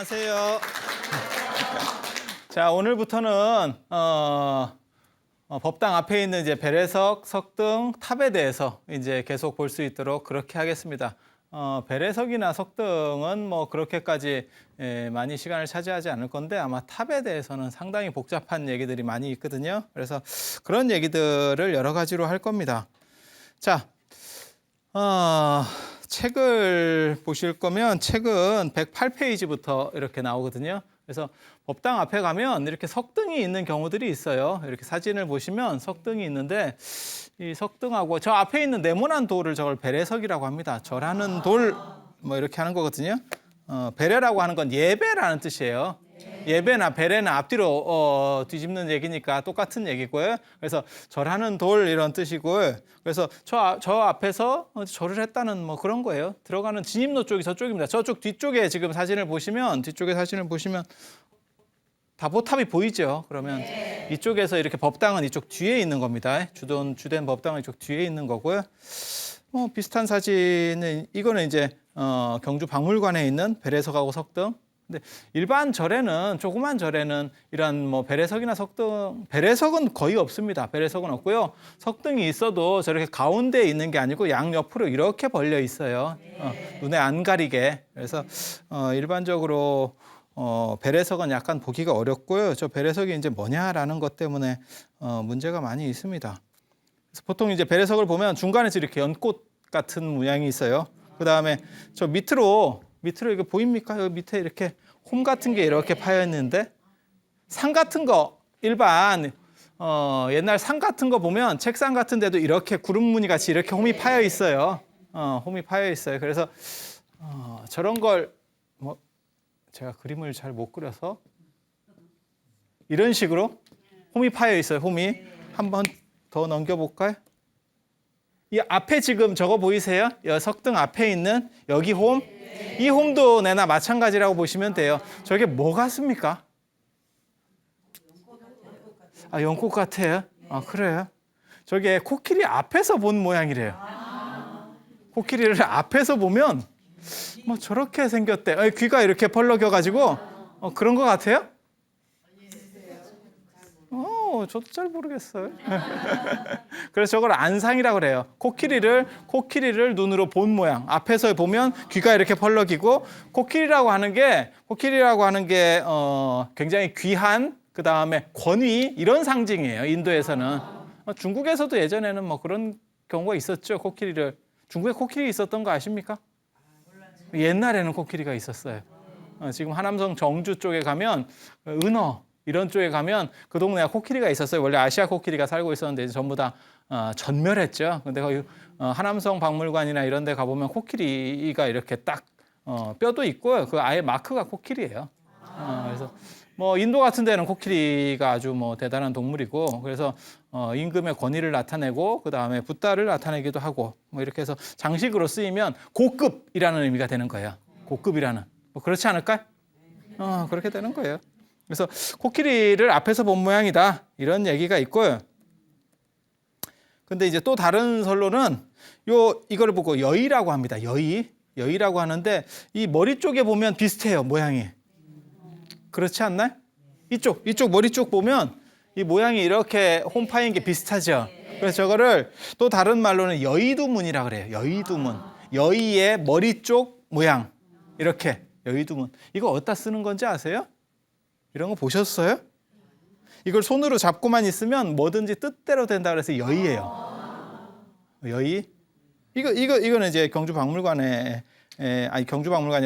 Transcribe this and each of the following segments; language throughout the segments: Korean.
안녕하세요. 자, 오늘부터는 법당 앞에 있는 이제 배례석, 석등, 탑에 대해서 이제 계속 볼 수 있도록 그렇게 하겠습니다. 배례석이나 석등은 뭐 그렇게까지 많이 시간을 차지하지 않을 건데 아마 탑에 대해서는 상당히 복잡한 얘기들이 많이 있거든요. 그래서 그런 얘기들을 여러 가지로 할 겁니다. 자, 책을 보실 거면 책은 108페이지부터 이렇게 나오거든요. 그래서 법당 앞에 가면 이렇게 석등이 있는 경우들이 있어요. 이렇게 사진을 보시면 석등이 있는데 이 석등하고 저 앞에 있는 네모난 돌을 저걸 배례석이라고 합니다. 절하는 돌 뭐 이렇게 하는 거거든요. 배례라고 하는 건 예배라는 뜻이에요. 예배나 배례는 앞뒤로 뒤집는 얘기니까 똑같은 얘기고요. 그래서 절하는 돌 이런 뜻이고요. 그래서 저 앞에서 절을 했다는 뭐 그런 거예요. 들어가는 진입로 쪽이 저쪽입니다. 저쪽 뒤쪽에 지금 사진을 보시면 다보탑이 보이죠. 그러면 이쪽에서 이렇게 법당은 이쪽 뒤에 있는 겁니다. 주된 법당은 이쪽 뒤에 있는 거고요. 비슷한 사진은 이거는 이제 경주 박물관에 있는 배례석하고 석등. 근데 일반 절에는 조그만 절에는 이런 뭐 배례석이나 석등, 배례석은 거의 없습니다. 배례석은 없고요. 석등이 있어도 저렇게 가운데에 있는 게 아니고 양 옆으로 이렇게 벌려 있어요. 눈에 안 가리게. 그래서 일반적으로 배례석은 약간 보기가 어렵고요. 저 배례석이 이제 뭐냐라는 것 때문에 문제가 많이 있습니다. 그래서 보통 이제 배례석을 보면 중간에서 이렇게 연꽃 같은 모양이 있어요. 그 다음에 저 밑으로 이거 보입니까? 여기 밑에 이렇게 홈 같은 게 이렇게 파여 있는데 상 같은 거 일반 옛날 상 같은 거 보면 책상 같은 데도 이렇게 구름 무늬 같이 이렇게 홈이 파여 있어요. 홈이 파여 있어요. 그래서 저런 걸 뭐 제가 그림을 잘 못 그려서 이런 식으로 홈이 파여 있어요. 홈이 한번 더 넘겨볼까요? 이 앞에 지금 저거 보이세요? 석등 앞에 있는 여기 홈? 이 홈도 내나 마찬가지라고 보시면 돼요. 저게 뭐 같습니까? 연꽃 같아요? 그래요? 저게 코끼리 앞에서 본 모양이래요. 코끼리를 앞에서 보면 뭐 저렇게 생겼대. 귀가 이렇게 펄럭여가지고 그런 것 같아요? 저도 잘 모르겠어요. 그래서 저걸 안상이라고 그래요. 코끼리를 눈으로 본 모양. 앞에서 보면 귀가 이렇게 펄럭이고 코끼리라고 하는 게 굉장히 귀한 그 다음에 권위 이런 상징이에요. 인도에서는. 중국에서도 예전에는 뭐 그런 경우가 있었죠. 중국에 코끼리 있었던 거 아십니까? 옛날에는 코끼리가 있었어요. 지금 하남성 정주 쪽에 가면 은어 이런 쪽에 가면 그 동네가 코끼리가 있었어요. 원래 아시아 코끼리가 살고 있었는데 이제 전부 다 전멸했죠. 근데 거기 하남성 박물관이나 이런 데 가보면 코끼리가 이렇게 딱 뼈도 있고요. 그 아예 마크가 코끼리예요. 그래서 뭐 인도 같은 데는 코끼리가 아주 뭐 대단한 동물이고 그래서 임금의 권위를 나타내고 그다음에 붓다를 나타내기도 하고 뭐 이렇게 해서 장식으로 쓰이면 고급이라는 의미가 되는 거예요. 고급이라는. 뭐 그렇지 않을까요? 그렇게 되는 거예요. 그래서 코끼리를 앞에서 본 모양이다 이런 얘기가 있고요. 근데 이제 또 다른 설로는 이거를 보고 여의라고 합니다. 여의라고 하는데 이 머리 쪽에 보면 비슷해요. 모양이. 그렇지 않나요? 이쪽 머리 쪽 보면 이 모양이 이렇게 홈 파인 게 비슷하죠. 그래서 저거를 또 다른 말로는 여의두문이라고 그래요. 여의두문. 여의의 머리 쪽 모양. 이렇게 여의두문. 이거 어디다 쓰는 건지 아세요? 이런 거 보셨어요? 이걸 손으로 잡고만 있으면 뭐든지 뜻대로 된다 그래서 여의예요. 여의? 이거는 이제 경주박물관에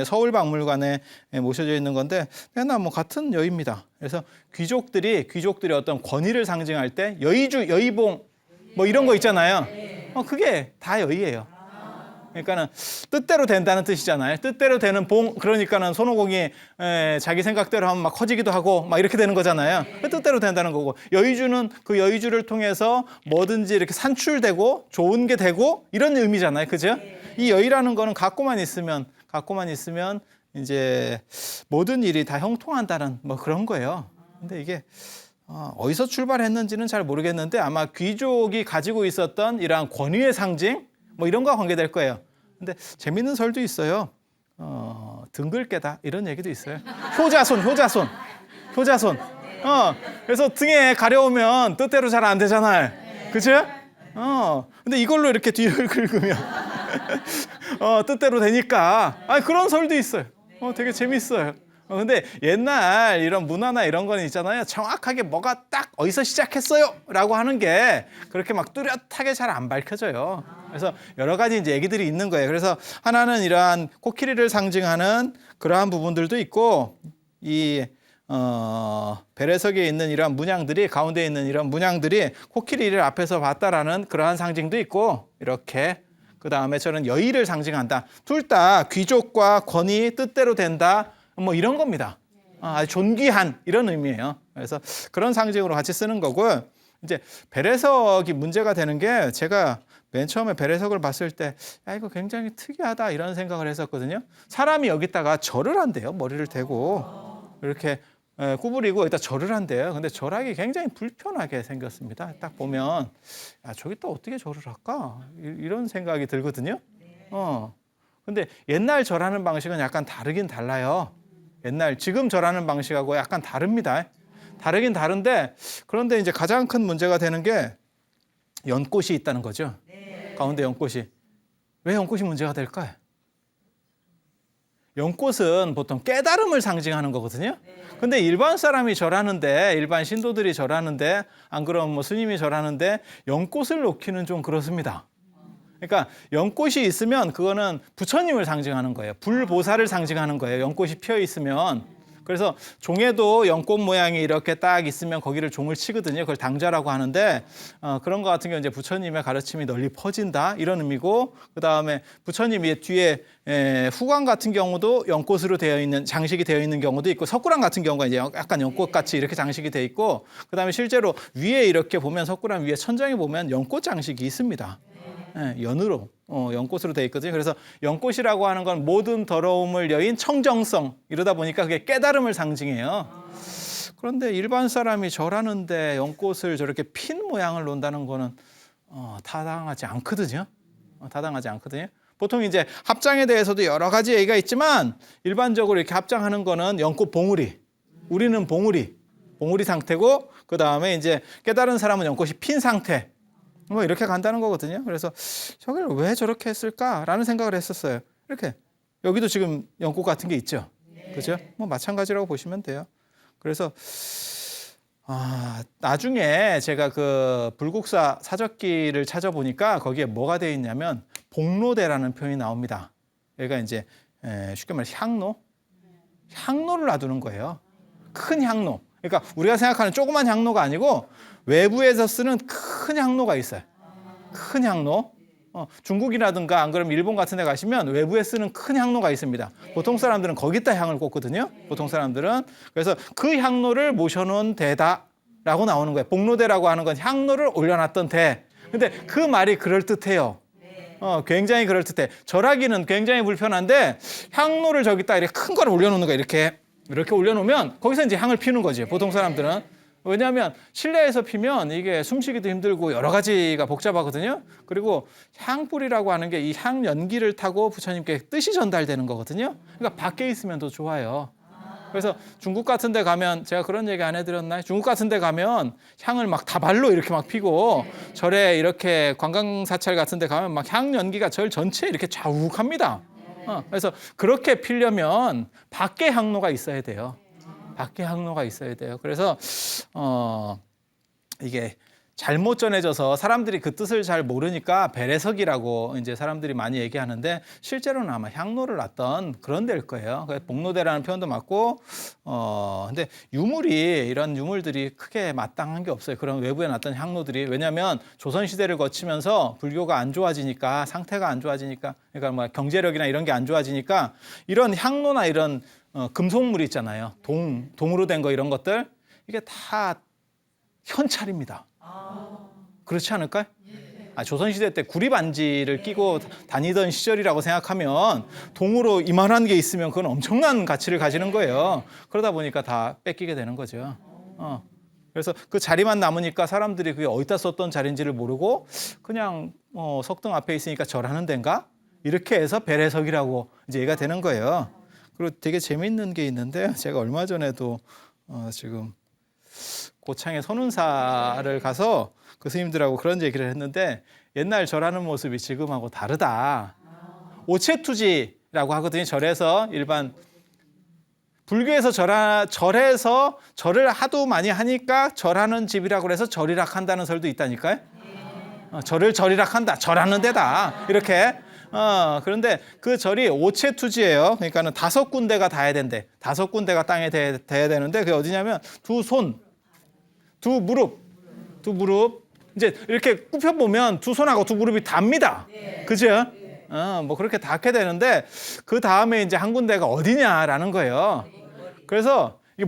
서울 박물관에 모셔져 있는 건데 꽤나 뭐 같은 여의입니다. 그래서 귀족들이 어떤 권위를 상징할 때 여의주, 여의봉 뭐 이런 거 있잖아요. 그게 다 여의예요. 그러니까는 뜻대로 된다는 뜻이잖아요. 뜻대로 되는 봉, 그러니까는 손오공이 자기 생각대로 하면 막 커지기도 하고 막 이렇게 되는 거잖아요. 뜻대로 된다는 거고 여의주는 그 여의주를 통해서 뭐든지 이렇게 산출되고 좋은 게 되고 이런 의미잖아요. 그죠? 이 여의라는 거는 갖고만 있으면 이제 모든 일이 다 형통한다는 뭐 그런 거예요. 근데 이게 어디서 출발했는지는 잘 모르겠는데 아마 귀족이 가지고 있었던 이러한 권위의 상징 뭐 이런 거와 관계될 거예요. 근데 재밌는 설도 있어요. 등글 깨다 이런 얘기도 있어요. 효자손. 그래서 등에 가려우면 뜻대로 잘 안 되잖아요. 그죠? 근데 이걸로 이렇게 뒤를 긁으면 뜻대로 되니까. 그런 설도 있어요. 되게 재밌어요. 근데 옛날 이런 문화나 이런 거는 있잖아요. 정확하게 뭐가 딱 어디서 시작했어요 라고 하는 게 그렇게 막 뚜렷하게 잘 안 밝혀져요. 그래서 여러 가지 이제 얘기들이 있는 거예요. 그래서 하나는 이러한 코끼리를 상징하는 그러한 부분들도 있고, 이 베레석에 있는 이러한 문양들이, 가운데 있는 이런 문양들이 코끼리를 앞에서 봤다라는 그러한 상징도 있고, 이렇게 그 다음에 저는 여의를 상징한다. 둘 다 귀족과 권위 뜻대로 된다. 뭐 이런 겁니다. 아주 존귀한 이런 의미예요. 그래서 그런 상징으로 같이 쓰는 거고, 이제 베레석이 문제가 되는 게, 제가 맨 처음에 베레석을 봤을 때 이거 굉장히 특이하다 이런 생각을 했었거든요. 사람이 여기다가 절을 한대요. 머리를 대고 이렇게 구부리고 여기다 절을 한대요. 근데 절하기 굉장히 불편하게 생겼습니다. 딱 보면 저기다 어떻게 절을 할까? 이런 생각이 들거든요. 근데 옛날 절하는 방식은 약간 다르긴 달라요. 지금 절하는 방식하고 약간 다릅니다. 다르긴 다른데, 그런데 이제 가장 큰 문제가 되는 게 연꽃이 있다는 거죠. 가운데 연꽃이. 왜 연꽃이 문제가 될까요? 연꽃은 보통 깨달음을 상징하는 거거든요. 근데 일반 사람이 절하는데, 일반 신도들이 절하는데, 안 그러면 뭐 스님이 절하는데 연꽃을 놓기는 좀 그렇습니다. 그러니까 연꽃이 있으면 그거는 부처님을 상징하는 거예요. 불보살을 상징하는 거예요. 연꽃이 피어 있으면. 그래서 종에도 연꽃 모양이 이렇게 딱 있으면 거기를 종을 치거든요. 그걸 당자라고 하는데, 그런 것 같은 경우 이제 부처님의 가르침이 널리 퍼진다 이런 의미고, 그 다음에 부처님이 뒤에 후광 같은 경우도 연꽃으로 되어 있는, 장식이 되어 있는 경우도 있고, 석굴암 같은 경우가 이제 약간 연꽃 같이 이렇게 장식이 되어 있고, 그 다음에 실제로 위에 이렇게 보면, 석굴암 위에 천장에 보면 연꽃 장식이 있습니다. 연으로, 연꽃으로 되어 있거든요. 그래서 연꽃이라고 하는 건 모든 더러움을 여인 청정성, 이러다 보니까 그게 깨달음을 상징해요. 그런데 일반 사람이 절하는데 연꽃을 저렇게 핀 모양을 놓는다는 거는 타당하지 않거든요. 보통 이제 합장에 대해서도 여러 가지 얘기가 있지만, 일반적으로 이렇게 합장하는 거는 연꽃 봉우리, 우리는 봉우리 상태고, 그 다음에 이제 깨달은 사람은 연꽃이 핀 상태, 뭐 이렇게 간다는 거거든요. 그래서 저걸 왜 저렇게 했을까라는 생각을 했었어요. 이렇게 여기도 지금 연꽃 같은 게 있죠. 그죠? 뭐 마찬가지라고 보시면 돼요. 그래서 나중에 제가 그 불국사 사적기를 찾아보니까 거기에 뭐가 되어 있냐면 복로대라는 표현이 나옵니다. 여기가 이제 쉽게 말해 향로를 놔두는 거예요. 큰 향로. 그러니까 우리가 생각하는 조그만 향로가 아니고 외부에서 쓰는 큰 향로가 있어요. 큰 향로. 중국이라든가 안 그러면 일본 같은 데 가시면 외부에 쓰는 큰 향로가 있습니다. 보통 사람들은 거기다 향을 꽂거든요. 보통 사람들은. 그래서 그 향로를 모셔놓은 대다라고 나오는 거예요. 복로대라고 하는 건 향로를 올려놨던 대. 근데 그 말이 그럴듯해요. 굉장히 그럴듯해. 절하기는 굉장히 불편한데 향로를 저기다 이렇게 큰 거를 올려놓는 거예요. 이렇게 올려놓으면 거기서 이제 향을 피우는 거지. 보통 사람들은. 왜냐하면 실내에서 피면 이게 숨쉬기도 힘들고 여러 가지가 복잡하거든요. 그리고 향불이라고 하는 게 이 향 연기를 타고 부처님께 뜻이 전달되는 거거든요. 그러니까 밖에 있으면 더 좋아요. 그래서 중국 같은 데 가면, 제가 그런 얘기 안 해드렸나요? 중국 같은 데 가면 향을 막 다발로 이렇게 막 피고, 절에 이렇게 관광사찰 같은 데 가면 막 향 연기가 절 전체에 이렇게 자욱합니다. 그래서 그렇게 피려면 밖에 향로가 있어야 돼요. 그래서 이게 잘못 전해져서 사람들이 그 뜻을 잘 모르니까 베레석이라고 이제 사람들이 많이 얘기하는데, 실제로는 아마 향로를 놨던 그런 데일 거예요. 복로대라는 표현도 맞고, 근데 이런 유물들이 크게 마땅한 게 없어요. 그런 외부에 놨던 향로들이. 왜냐하면 조선 시대를 거치면서 불교가 안 좋아지니까, 상태가 안 좋아지니까, 그러니까 뭐 경제력이나 이런 게 안 좋아지니까 이런 향로나 이런 금속물이 있잖아요. 동으로 된 거, 이런 것들, 이게 다 현찰입니다. 그렇지 않을까요? 조선시대 때 구리반지를 끼고 다니던 시절이라고 생각하면 동으로 이만한 게 있으면 그건 엄청난 가치를 가지는 거예요. 그러다 보니까 다 뺏기게 되는 거죠. 그래서 그 자리만 남으니까 사람들이 그게 어디다 썼던 자리인지를 모르고 그냥 석등 앞에 있으니까 절하는 데인가? 이렇게 해서 벨해석이라고 이제 얘가 되는 거예요. 그리고 되게 재미있는 게 있는데 제가 얼마 전에도 지금 고창에 선운사를 가서 그 스님들하고 그런 얘기를 했는데 옛날 절하는 모습이 지금하고 다르다. 오체투지라고 하거든요. 절에서 일반 불교에서 절에서 절을 하도 많이 하니까 절하는 집이라고 해서 절이락 한다는 설도 있다니까요. 절을 절이락 한다. 절하는 데다. 이렇게. 그런데 그 절이 오체투지예요. 그러니까는 5군데가 닿아야 된대. 5군데가 땅에 닿아야 되는데 그게 어디냐면 두 손, 두 무릎. 이제 이렇게 굽혀 보면 두 손하고 두 무릎이 닿습니다. 그죠? 뭐 그렇게 닿게 되는데 그 다음에 이제 한 군데가 어디냐라는 거예요. 그래서 이게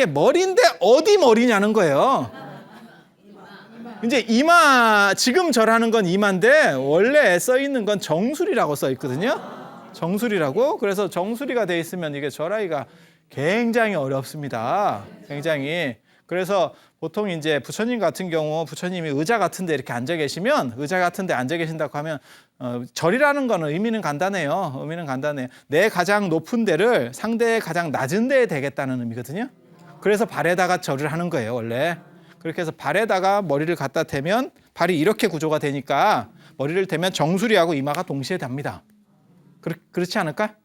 머리인데 어디 머리냐는 거예요. 이제 이마, 지금 절하는 건 이마인데 원래 써 있는 건 정수리라고 써 있거든요. 정수리라고. 그래서 정수리가 돼 있으면 이게 절하기가 굉장히 어렵습니다. 굉장히. 그래서 보통 이제 부처님 같은 경우 부처님이 의자 같은 데 이렇게 앉아 계시면 의자 같은 데 앉아 계신다고 하면 절이라는 거는 의미는 간단해요. 내 가장 높은 데를 상대의 가장 낮은 데에 대겠다는 의미거든요. 그래서 발에다가 절을 하는 거예요, 원래. 그렇게 해서 발에다가 머리를 갖다 대면 발이 이렇게 구조가 되니까 머리를 대면 정수리하고 이마가 동시에 닿습니다. 그렇지 않을까?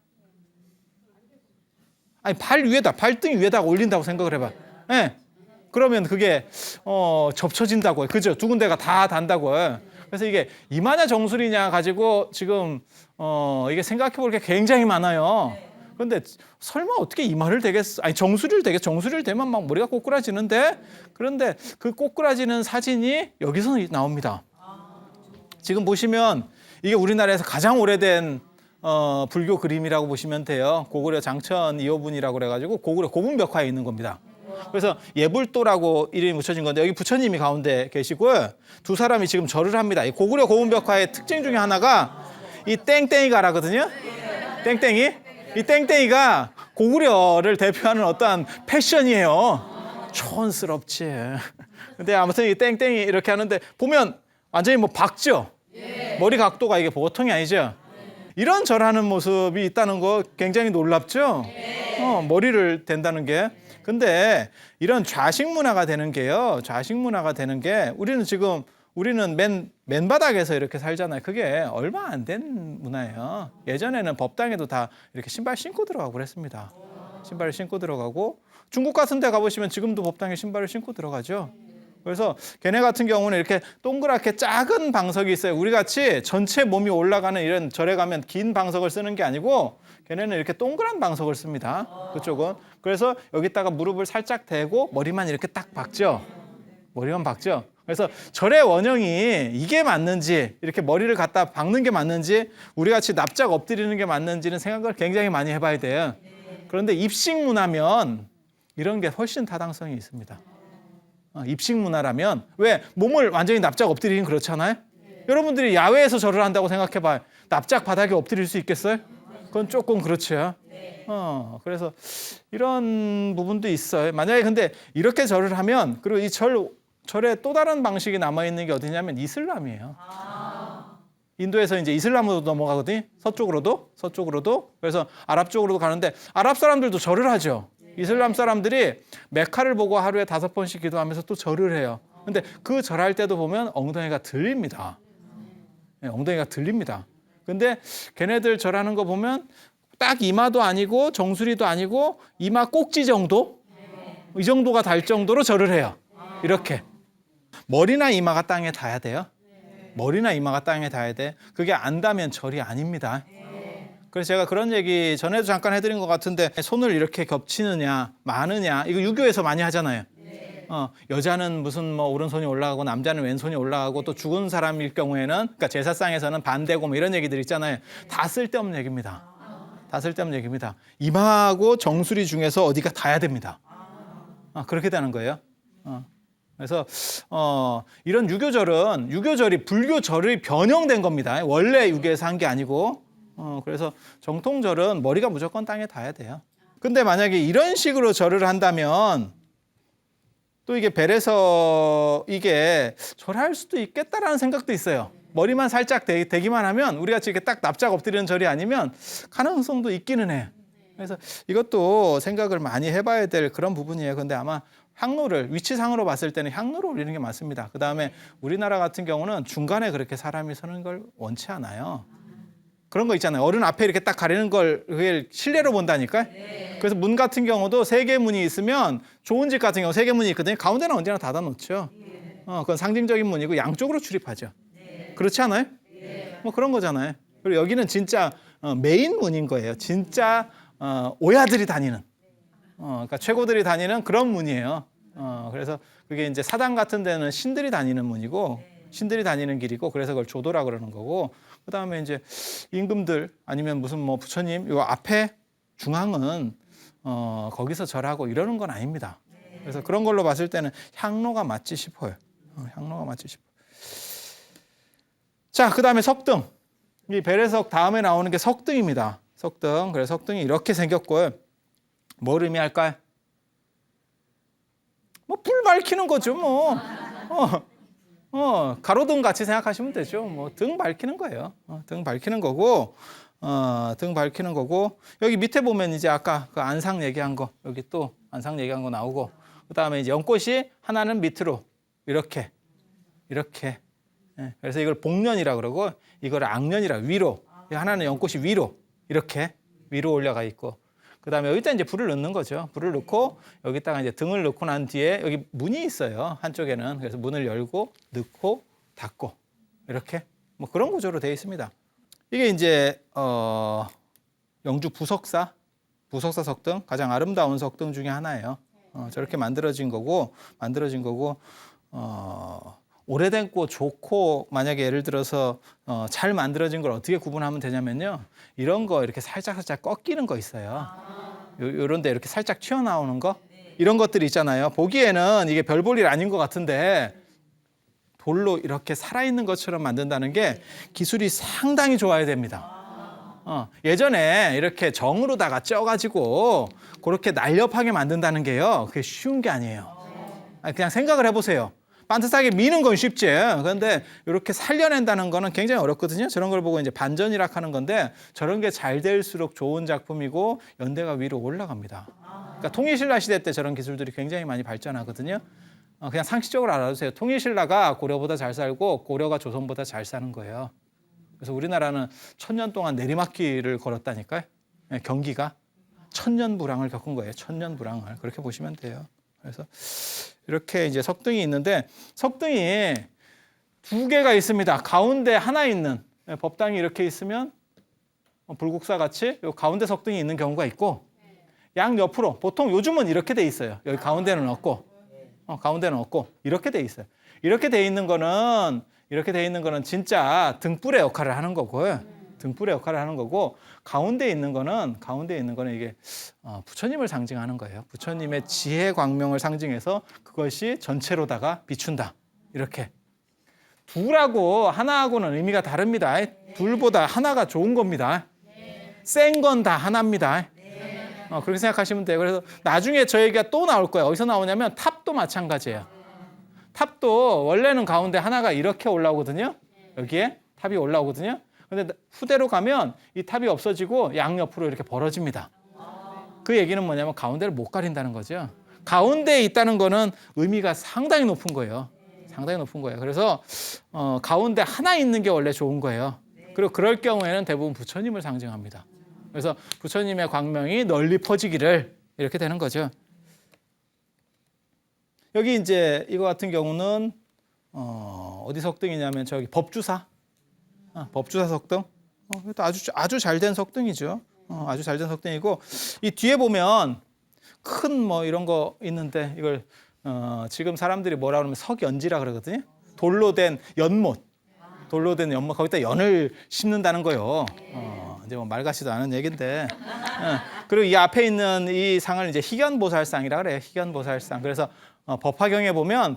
아니, 발 위에다, 발등 위에다가 올린다고 생각을 해봐. 네. 그러면 그게 접쳐진다고 해요. 그죠? 두 군데가 다 단다고 해요. 그래서 이게 이마냐 정수리냐 가지고 지금 이게 생각해 볼 게 굉장히 많아요. 그런데 설마 어떻게 이마를 대겠어? 아니 정수리를 대겠어? 정수리를 대면 막 머리가 꼬꾸라지는데 그런데 그 꼬꾸라지는 사진이 여기서 나옵니다. 지금 보시면 이게 우리나라에서 가장 오래된 불교 그림이라고 보시면 돼요. 고구려 장천 이호분이라고 그래가지고 고구려 고분벽화에 있는 겁니다. 그래서 예불도라고 이름이 붙여진 건데 여기 부처님이 가운데 계시고 두 사람이 지금 절을 합니다. 이 고구려 고분벽화의 특징 중에 하나가 이 땡땡이가라거든요. 땡땡이. 이 땡땡이가 고구려를 대표하는 어떠한 패션이에요. 촌스럽지. 근데 아무튼 이 땡땡이 이렇게 하는데 보면 완전히 뭐 박죠. 머리 각도가 이게 보통이 아니죠. 이런 절하는 모습이 있다는 거 굉장히 놀랍죠. 머리를 댄다는 게. 근데 이런 좌식 문화가 되는 게요. 좌식 문화가 되는 게 우리는 맨 바닥에서 이렇게 살잖아요. 그게 얼마 안 된 문화예요. 예전에는 법당에도 다 이렇게 신발 신고 들어가고 그랬습니다. 신발을 신고 들어가고 중국 같은 데 가보시면 지금도 법당에 신발을 신고 들어가죠. 그래서 걔네 같은 경우는 이렇게 동그랗게 작은 방석이 있어요. 우리 같이 전체 몸이 올라가는 이런 절에 가면 긴 방석을 쓰는 게 아니고 걔네는 이렇게 동그란 방석을 씁니다. 그쪽은. 그래서 여기다가 무릎을 살짝 대고 머리만 이렇게 딱 박죠. 머리만 박죠. 그래서 절의 원형이 이게 맞는지 이렇게 머리를 갖다 박는 게 맞는지 우리 같이 납작 엎드리는 게 맞는지는 생각을 굉장히 많이 해봐야 돼요. 그런데 입식 문화면 이런 게 훨씬 타당성이 있습니다. 입식 문화라면 왜 몸을 완전히 납작 엎드리긴 그렇잖아요. 여러분들이 야외에서 절을 한다고 생각해봐요. 납작 바닥에 엎드릴 수 있겠어요? 그건 조금 그렇죠. 그래서 이런 부분도 있어요. 만약에 근데 이렇게 절을 하면 그리고 이 절의 또 다른 방식이 남아있는 게 어디냐면 이슬람이에요. 인도에서 이제 이슬람으로 넘어가거든요. 서쪽으로도. 그래서 아랍 쪽으로도 가는데 아랍 사람들도 절을 하죠. 이슬람 사람들이 메카를 보고 하루에 5번씩 기도하면서 또 절을 해요. 근데 그 절할 때도 보면 엉덩이가 들립니다. 엉덩이가 들립니다. 근데 걔네들 절하는 거 보면 딱 이마도 아니고 정수리도 아니고 이마 꼭지 정도? 이 정도가 달 정도로 절을 해요. 이렇게. 머리나 이마가 땅에 닿아야 돼요. 머리나 이마가 땅에 닿아야 돼. 그게 안 닿으면 절이 아닙니다. 그래서 제가 그런 얘기 전에도 잠깐 해드린 것 같은데 손을 이렇게 겹치느냐 마느냐 이거 유교에서 많이 하잖아요. 여자는 무슨 뭐 오른손이 올라가고 남자는 왼손이 올라가고 또 죽은 사람일 경우에는 그러니까 제사상에서는 반대고 뭐 이런 얘기들 있잖아요. 다 쓸데없는 얘기입니다. 다 쓸데없는 얘기입니다. 이마하고 정수리 중에서 어디가 닿아야 됩니다. 그렇게 되는 거예요. 그래서 이런 유교절이 불교절이 변형된 겁니다. 원래 유교에서 한 게 아니고 그래서 정통절은 머리가 무조건 땅에 닿아야 돼요. 근데 만약에 이런 식으로 절을 한다면 또 이게 벨에서 이게 절할 수도 있겠다라는 생각도 있어요. 머리만 살짝 대기만 하면 우리가 이렇게 딱 납작 엎드리는 절이 아니면 가능성도 있기는 해. 그래서 이것도 생각을 많이 해봐야 될 그런 부분이에요. 근데 아마 향로를 위치상으로 봤을 때는 향로를 올리는 게 맞습니다. 그다음에 우리나라 같은 경우는 중간에 그렇게 사람이 서는 걸 원치 않아요. 그런 거 있잖아요. 어른 앞에 이렇게 딱 가리는 걸 그게 실내로 본다니까. 그래서 문 같은 경우도 3개 문이 있으면 좋은 집 같은 경우 3개 문이 있거든요. 가운데는 언제나 닫아놓죠. 그건 상징적인 문이고 양쪽으로 출입하죠. 그렇지 않아요? 뭐 그런 거잖아요. 그리고 여기는 진짜 메인 문인 거예요. 진짜 오야들이 다니는, 그러니까 최고들이 다니는 그런 문이에요. 그래서 그게 이제 사당 같은 데는 신들이 다니는 문이고, 신들이 다니는 길이고, 그래서 그걸 조도라 그러는 거고, 그 다음에 이제 임금들 아니면 무슨 뭐 부처님 요 앞에 중앙은 거기서 절하고 이러는 건 아닙니다. 그래서 그런 걸로 봤을 때는 향로가 맞지 싶어요. 향로가 맞지 싶어요. 자, 그 다음에 석등. 이 베레석 다음에 나오는 게 석등입니다. 석등. 그래서 석등이 이렇게 생겼고요. 뭘 의미할까요? 뭐 불 밝히는 거죠, 뭐. 가로등 같이 생각하시면 되죠. 뭐 등 밝히는 거예요. 등 밝히는 거고, 등 밝히는 거고, 여기 밑에 보면 이제 아까 그 안상 얘기한 거, 여기 또 안상 얘기한 거 나오고, 그 다음에 이제 연꽃이 하나는 밑으로 이렇게. 그래서 이걸 복년이라 그러고, 이걸 악년이라 위로. 하나는 연꽃이 위로 이렇게 위로 올라가 있고, 그 다음에 여기다 이제 불을 넣는 거죠. 불을 넣고 여기다가 이제 등을 넣고 난 뒤에 여기 문이 있어요. 한쪽에는. 그래서 문을 열고 넣고 닫고 이렇게 뭐 그런 구조로 되어 있습니다. 이게 이제 영주 부석사 석등 가장 아름다운 석등 중에 하나예요. 저렇게 만들어진 거고 오래된 꽃 좋고 만약에 예를 들어서 잘 만들어진 걸 어떻게 구분하면 되냐면요. 이런 거 이렇게 살짝 꺾이는 거 있어요. 요런 데 이렇게 살짝 튀어나오는 거 이런 것들이 있잖아요. 보기에는 이게 별 볼 일 아닌 것 같은데 돌로 이렇게 살아있는 것처럼 만든다는 게 기술이 상당히 좋아야 됩니다. 예전에 이렇게 정으로다가 쪄가지고 그렇게 날렵하게 만든다는 게요. 그게 쉬운 게 아니에요. 그냥 생각을 해보세요. 반듯하게 미는 건 쉽지. 그런데 이렇게 살려낸다는 거는 굉장히 어렵거든요. 저런 걸 보고 이제 반전이라 하는 건데 저런 게 잘 될수록 좋은 작품이고 연대가 위로 올라갑니다. 그러니까 통일신라 시대 때 저런 기술들이 굉장히 많이 발전하거든요. 그냥 상식적으로 알아두세요. 통일신라가 고려보다 잘 살고 고려가 조선보다 잘 사는 거예요. 그래서 우리나라는 1000년 동안 내리막길을 걸었다니까요. 경기가 1000년 불황을 겪은 거예요. 1000년 불황을. 그렇게 보시면 돼요. 그래서 이렇게 이제 석등이 있는데 석등이 2개가 있습니다. 가운데 하나 있는 법당이 이렇게 있으면 불국사 같이 요 가운데 석등이 있는 경우가 있고 양 옆으로 보통 요즘은 이렇게 돼 있어요. 여기 가운데는 없고 가운데는 없고 이렇게 돼 있어요. 이렇게 돼 있는 거는 진짜 등불의 역할을 하는 거고요. 등불의 역할을 하는 거고 가운데 있는 거는 이게 부처님을 상징하는 거예요. 부처님의 지혜 광명을 상징해서 그것이 전체로다가 비춘다. 이렇게 둘하고 하나하고는 의미가 다릅니다. 둘보다 하나가 좋은 겁니다. 센 건 다 하나입니다. 그렇게 생각하시면 돼요. 그래서 나중에 저 얘기가 또 나올 거예요. 어디서 나오냐면 탑도 마찬가지예요. 탑도 원래는 가운데 하나가 이렇게 올라오거든요. 여기에 탑이 올라오거든요. 근데 후대로 가면 이 탑이 없어지고 양옆으로 이렇게 벌어집니다. 그 얘기는 뭐냐면 가운데를 못 가린다는 거죠. 가운데에 있다는 거는 의미가 상당히 높은 거예요. 상당히 높은 거예요. 그래서 가운데 하나 있는 게 원래 좋은 거예요. 그리고 그럴 경우에는 대부분 부처님을 상징합니다. 그래서 부처님의 광명이 널리 퍼지기를 이렇게 되는 거죠. 여기 이제 이거 같은 경우는 어디 석등이냐면 저기 법주사 석등. 아주 잘 된 석등이죠. 아주 잘 된 석등이고 이 뒤에 보면 큰 뭐 이런 거 있는데 이걸 지금 사람들이 뭐라 그러면 석연지라 그러거든요. 돌로 된 연못. 거기다 연을 심는다는 거요. 이제 뭐 말 같지도 않은 얘기인데. 그리고 이 앞에 있는 이 상을 이제 희견보살상이라 그래요. 희견보살상. 그래서 법화경에 보면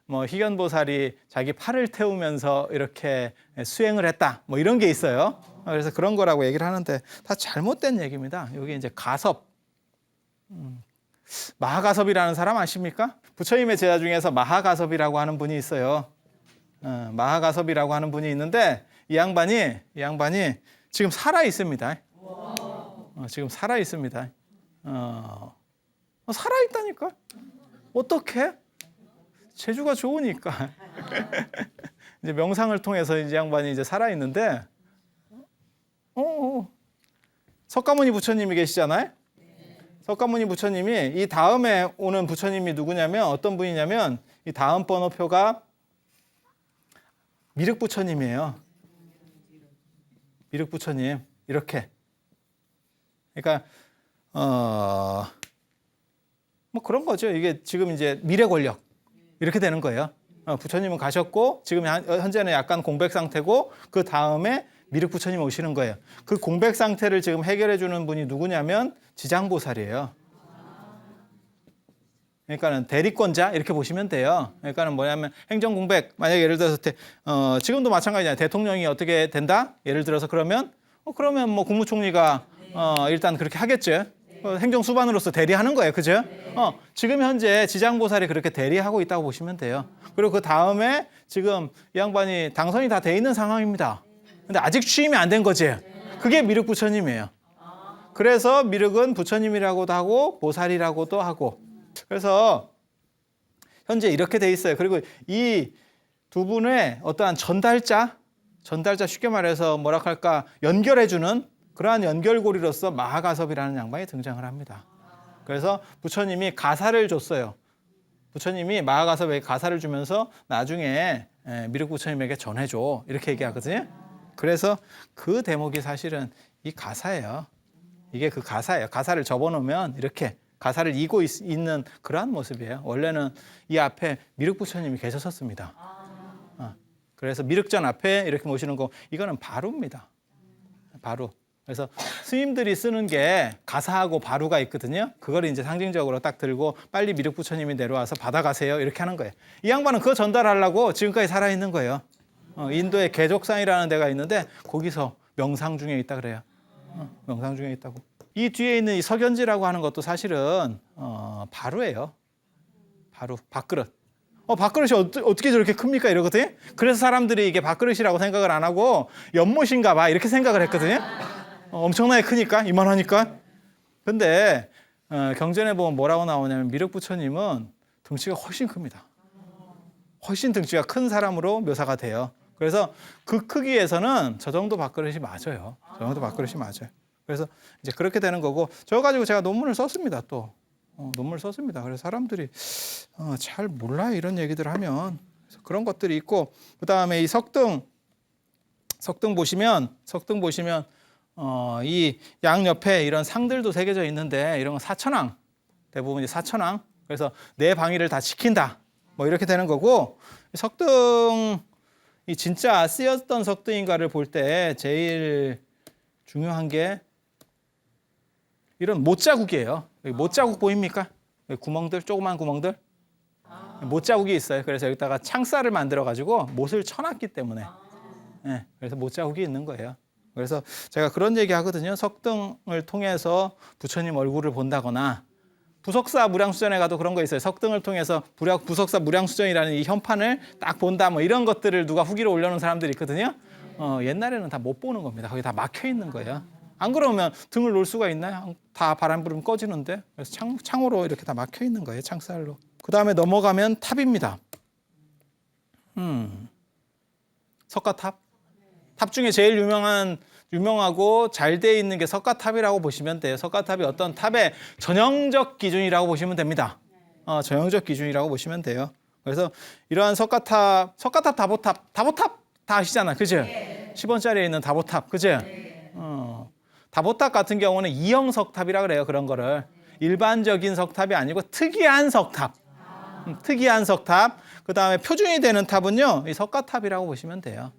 뭐 희견보살이 자기 팔을 태우면서 이렇게 수행을 했다. 뭐 이런 게 있어요. 그래서 그런 거라고 얘기를 하는데 다 잘못된 얘기입니다. 여기 이제 가섭. 마하가섭이라는 사람 아십니까? 부처님의 제자 중에서 마하가섭이라고 하는 분이 있어요. 마하가섭이라고 하는 분이 있는데 이 양반이 지금 살아 있습니다. 지금 살아 있습니다. 살아 있다니까. 어떻게? 재주가 좋으니까. 이제 명상을 통해서 이 양반이 이제 살아 있는데, 석가모니 부처님이 계시잖아요. 석가모니 부처님이 이 다음에 오는 부처님이 누구냐면 어떤 분이냐면 이 다음 번호표가 미륵 부처님이에요. 미륵 부처님 이렇게. 그러니까 뭐 그런 거죠. 이게 지금 이제 미래 권력 이렇게 되는 거예요. 부처님은 가셨고 지금 현재는 약간 공백 상태고 그 다음에 미륵 부처님 오시는 거예요. 그 공백 상태를 지금 해결해 주는 분이 누구냐면 지장보살이에요. 그러니까는 대리권자 이렇게 보시면 돼요. 그러니까는 뭐냐면 행정 공백 만약에 예를 들어서 지금도 마찬가지잖아요. 대통령이 어떻게 된다? 예를 들어서 그러면 뭐 국무총리가 일단 그렇게 하겠죠. 행정 수반으로서 대리하는 거예요. 그죠? 지금 현재 지장보살이 그렇게 대리하고 있다고 보시면 돼요. 그리고 그 다음에 지금 이 양반이 당선이 다 돼 있는 상황입니다. 근데 아직 취임이 안 된 거지. 그게 미륵 부처님이에요. 그래서 미륵은 부처님이라고도 하고 보살이라고도 하고. 그래서 현재 이렇게 돼 있어요. 그리고 이 두 분의 어떠한 전달자 쉽게 말해서 뭐라 할까 연결해주는 그러한 연결고리로서 마하가섭이라는 양반이 등장을 합니다. 그래서 부처님이 가사를 줬어요. 부처님이 마하가섭에게 가사를 주면서 나중에 미륵 부처님에게 전해줘 이렇게 얘기하거든요. 그래서 그 대목이 사실은 이 가사예요. 이게 그 가사예요. 가사를 접어놓으면 이렇게 가사를 이고 있는 그러한 모습이에요. 원래는 이 앞에 미륵 부처님이 계셨었습니다. 그래서 미륵전 앞에 이렇게 모시는 거 이거는 바루입니다. 바루. 그래서 스님들이 쓰는 게 가사하고 바루가 있거든요. 그걸 이제 상징적으로 딱 들고 빨리 미륵 부처님이 내려와서 받아가세요 이렇게 하는 거예요. 이 양반은 그거 전달하려고 지금까지 살아있는 거예요. 인도에 개족산이라는 데가 있는데 거기서 명상 중에 있다 그래요. 명상 중에 있다고. 이 뒤에 있는 이 석연지라고 하는 것도 사실은 바루예요. 바루, 밥그릇. 밥그릇이 어떻게 저렇게 큽니까? 이러거든요. 그래서 사람들이 이게 밥그릇이라고 생각을 안 하고 연못인가 봐 이렇게 생각을 했거든요. 엄청나게 크니까 이만하니까. 근데 경전에 보면 뭐라고 나오냐면 미륵 부처님은 등치가 훨씬 큽니다. 훨씬 등치가 큰 사람으로 묘사가 돼요. 그래서 그 크기에서는 저 정도 밥그릇이 맞아요. 저 정도 밥그릇이 맞아요. 그래서 이제 그렇게 되는 거고 저 가지고 제가 논문을 썼습니다. 또 논문을 썼습니다. 그래서 사람들이 잘 몰라요. 이런 얘기들 하면 그런 것들이 있고 그 다음에 이 석등 보시면 이 양 옆에 이런 상들도 새겨져 있는데 이런 건 사천왕 대부분 이제 사천왕 그래서 내 방위를 다 지킨다 뭐 이렇게 되는 거고 석등이 진짜 쓰였던 석등인가를 볼 때 제일 중요한 게 이런 못자국이에요. 못자국 보입니까? 구멍들 조그만 구멍들 못자국이 있어요. 그래서 여기다가 창살을 만들어 가지고 못을 쳐놨기 때문에 그래서 못자국이 있는 거예요. 그래서 제가 그런 얘기 하거든요. 석등을 통해서 부처님 얼굴을 본다거나 부석사 무량수전에 가도 그런 거 있어요. 석등을 통해서 부석사 무량수전이라는 이 현판을 딱 본다 뭐 이런 것들을 누가 후기로 올려놓은 사람들이 있거든요. 옛날에는 다 못 보는 겁니다. 거기 다 막혀 있는 거예요. 안 그러면 등을 놓을 수가 있나요? 다 바람 불으면 꺼지는데. 그래서 창으로 이렇게 다 막혀 있는 거예요. 창살로. 그 다음에 넘어가면 탑입니다. 석가탑. 탑 중에 제일 유명하고 잘 돼 있는 게 석가탑이라고 보시면 돼요. 석가탑이 어떤 탑의 전형적 기준이라고 보시면 됩니다. 전형적 기준이라고 보시면 돼요. 그래서 이러한 석가탑, 다보탑 다 아시잖아, 그죠? 10원짜리에 있는 다보탑, 그죠? 다보탑 같은 경우는 이형 석탑이라 그래요. 그런 거를 일반적인 석탑이 아니고 특이한 석탑, 특이한 석탑. 그 다음에 표준이 되는 탑은요, 이 석가탑이라고 보시면 돼요.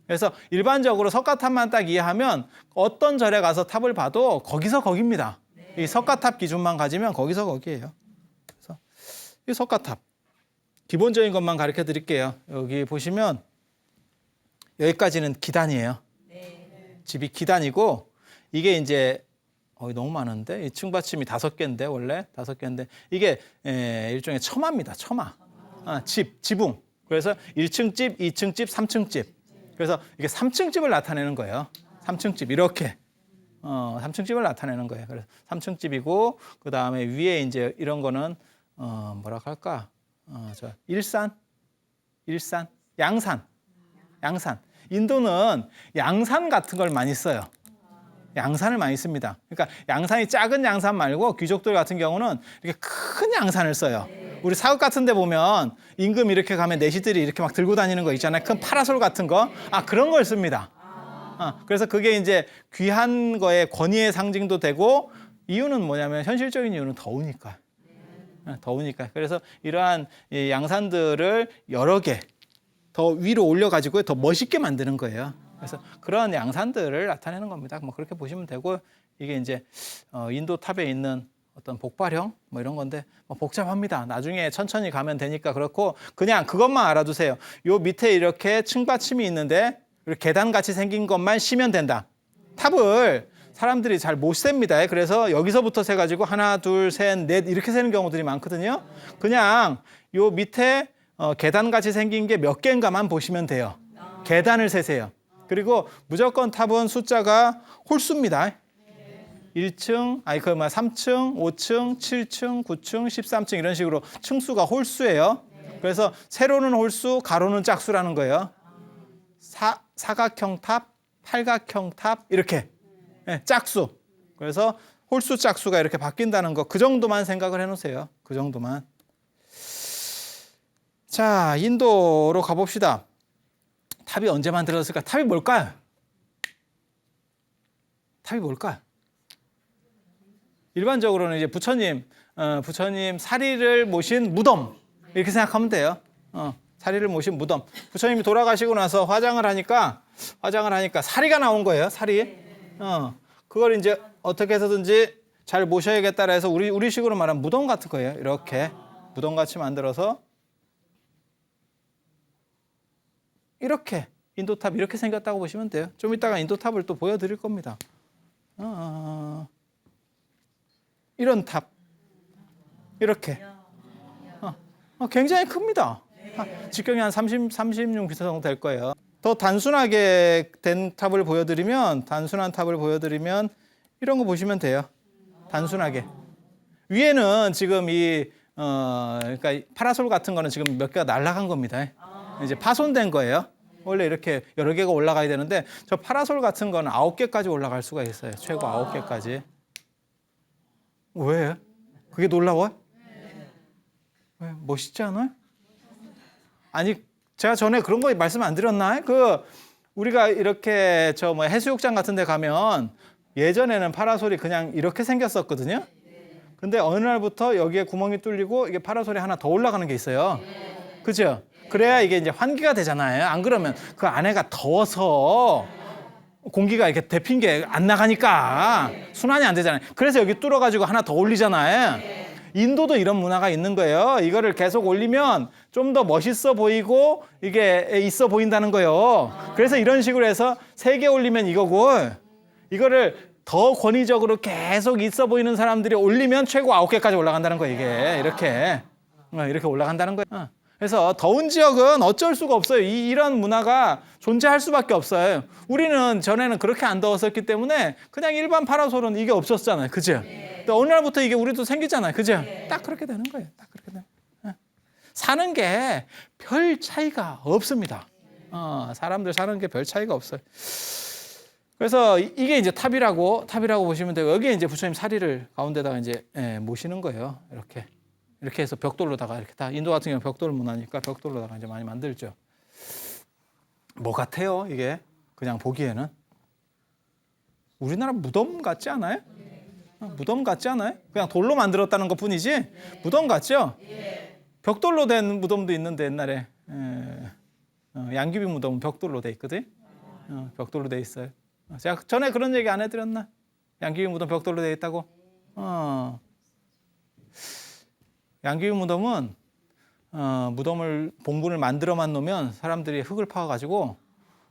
그래서 일반적으로 석가탑만 딱 이해하면 어떤 절에 가서 탑을 봐도 거기서 거기입니다. 이 석가탑 기준만 가지면 거기서 거기예요. 그래서 이 석가탑 기본적인 것만 가르쳐 드릴게요. 여기 보시면 여기까지는 기단이에요. 집이 기단이고 이게 이제 너무 많은데 이 층받침이 5개인데 원래 5개인데 이게 일종의 처마입니다. 처마. 지붕. 그래서 1층 집, 2층 집, 3층 집. 그래서 이게 3층 집을 나타내는 거예요. 3층 집 이렇게 3층 집을 나타내는 거예요. 그래서 3층 집이고 그 다음에 위에 이제 이런 거는 뭐라 할까? 일산, 양산. 인도는 양산 같은 걸 많이 써요. 양산을 많이 씁니다. 그러니까 양산이 작은 양산 말고 귀족들 같은 경우는 이렇게 큰 양산을 써요. 우리 사극 같은 데 보면 임금 이렇게 가면 내시들이 이렇게 막 들고 다니는 거 있잖아요. 큰 파라솔 같은 거. 그런 걸 씁니다. 그래서 그게 이제 귀한 거의 권위의 상징도 되고 이유는 뭐냐면 현실적인 이유는 더우니까. 그래서 이러한 이 양산들을 여러 개 더 위로 올려가지고 더 멋있게 만드는 거예요. 그래서 그런 양산들을 나타내는 겁니다. 뭐 그렇게 보시면 되고 이게 이제 인도 탑에 있는 어떤 복발형 뭐 이런 건데 뭐 복잡합니다. 나중에 천천히 가면 되니까 그렇고 그냥 그것만 알아두세요. 요 밑에 이렇게 층받침이 있는데 계단 같이 생긴 것만 쉬면 된다. 탑을 사람들이 잘 못 셉니다. 그래서 여기서부터 세 가지고 하나, 둘, 셋, 넷 이렇게 세는 경우들이 많거든요. 그냥 요 밑에 계단 같이 생긴 게 몇 개인가만 보시면 돼요. 계단을 세세요. 그리고 무조건 탑은 숫자가 홀수입니다. 3층, 5층, 7층, 9층, 13층 이런 식으로 층수가 홀수예요. 그래서 세로는 홀수, 가로는 짝수라는 거예요. 사각형 탑, 팔각형 탑 이렇게 짝수. 그래서 홀수, 짝수가 이렇게 바뀐다는 거 그 정도만 생각을 해놓으세요. 그 정도만. 자, 인도로 가봅시다. 탑이 언제 만들어졌을까? 탑이 뭘까요? 일반적으로는 이제 부처님 사리를 모신 무덤 이렇게 생각하면 돼요. 사리를 모신 무덤. 부처님이 돌아가시고 나서 화장을 하니까 사리가 나온 거예요. 사리. 그걸 이제 어떻게 해서든지 잘 모셔야겠다 해서 우리식으로 말하면 무덤 같은 거예요. 이렇게 무덤 같이 만들어서 이렇게 인도탑 이렇게 생겼다고 보시면 돼요. 좀 이따가 인도탑을 또 보여드릴 겁니다. 이런 탑 이렇게 굉장히 큽니다. 직경이 한 36m 정도 될 거예요. 더 단순하게 된 탑을 보여드리면 이런 거 보시면 돼요. 단순하게 위에는 지금 그러니까 파라솔 같은 거는 지금 몇 개가 날아간 겁니다. 이제 파손된 거예요. 원래 이렇게 여러 개가 올라가야 되는데 저 파라솔 같은 거는 9개까지 올라갈 수가 있어요. 최고 9개까지. 왜? 그게 놀라워요? 왜? 멋있지 않아요? 아니 제가 전에 그런 거 말씀 안 드렸나요? 우리가 이렇게 해수욕장 같은 데 가면 예전에는 파라솔이 그냥 이렇게 생겼었거든요. 근데 어느 날부터 여기에 구멍이 뚫리고 이게 파라솔이 하나 더 올라가는 게 있어요. 그죠? 그래야 이게 이제 환기가 되잖아요. 안 그러면 그 안에가 더워서 공기가 이렇게 데핀 게 안 나가니까 순환이 안 되잖아요. 그래서 여기 뚫어가지고 하나 더 올리잖아요. 인도도 이런 문화가 있는 거예요. 이거를 계속 올리면 좀 더 멋있어 보이고 이게 있어 보인다는 거예요. 그래서 이런 식으로 해서 3개 올리면 이거고 이거를 더 권위적으로 계속 있어 보이는 사람들이 올리면 최고 9개까지 올라간다는 거예요. 이게 이렇게 올라간다는 거예요. 그래서 더운 지역은 어쩔 수가 없어요. 이런 문화가 존재할 수밖에 없어요. 우리는 전에는 그렇게 안 더웠었기 때문에 그냥 일반 파라솔은 이게 없었잖아요. 그죠? 근데 어느 날부터 이게 우리도 생기잖아요. 그죠? 딱 그렇게 되는 거예요. 딱 그렇게 되는 거예요. 사는 게 별 차이가 없습니다. 사람들 사는 게 별 차이가 없어요. 그래서 이게 이제 탑이라고 보시면 되고 여기에 이제 부처님 사리를 가운데다가 이제 모시는 거예요. 이렇게 해서 벽돌로다가 이렇게 다 인도 같은 경우 벽돌 문화니까 벽돌로다가 이제 많이 만들죠. 뭐 같아요? 이게 그냥 보기에는 우리나라 무덤 같지 않아요? 무덤 같지 않아요? 그냥 돌로 만들었다는 것뿐이지 무덤 같죠? 벽돌로 된 무덤도 있는데 옛날에 양귀비 무덤은 벽돌로 돼 있거든. 벽돌로 돼 있어요. 제가 전에 그런 얘기 안 해드렸나? 양귀비 무덤 벽돌로 돼 있다고? 양귀비 무덤은 무덤을 봉분을 만들어만 놓으면 사람들이 흙을 파가지고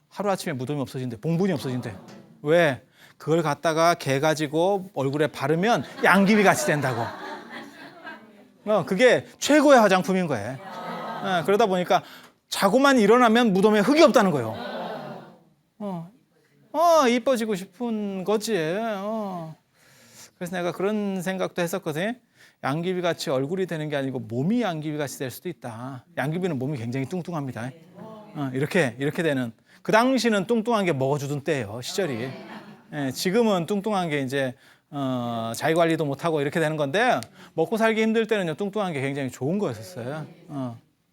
하루아침에 무덤이 없어진대. 봉분이 없어진대. 왜? 그걸 갖다가 개 가지고 얼굴에 바르면 양귀비 같이 된다고. 그게 최고의 화장품인 거예요. 그러다 보니까 자고만 일어나면 무덤에 흙이 없다는 거예요. 이뻐지고 싶은 거지. 그래서 내가 그런 생각도 했었거든. 양귀비 같이 얼굴이 되는 게 아니고 몸이 양귀비 같이 될 수도 있다. 양귀비는 몸이 굉장히 뚱뚱합니다. 이렇게 되는. 그 당시는 뚱뚱한 게 먹어주던 때예요, 시절이. 지금은 뚱뚱한 게 이제 자기 관리도 못하고 이렇게 되는 건데, 먹고 살기 힘들 때는요, 뚱뚱한 게 굉장히 좋은 거였었어요.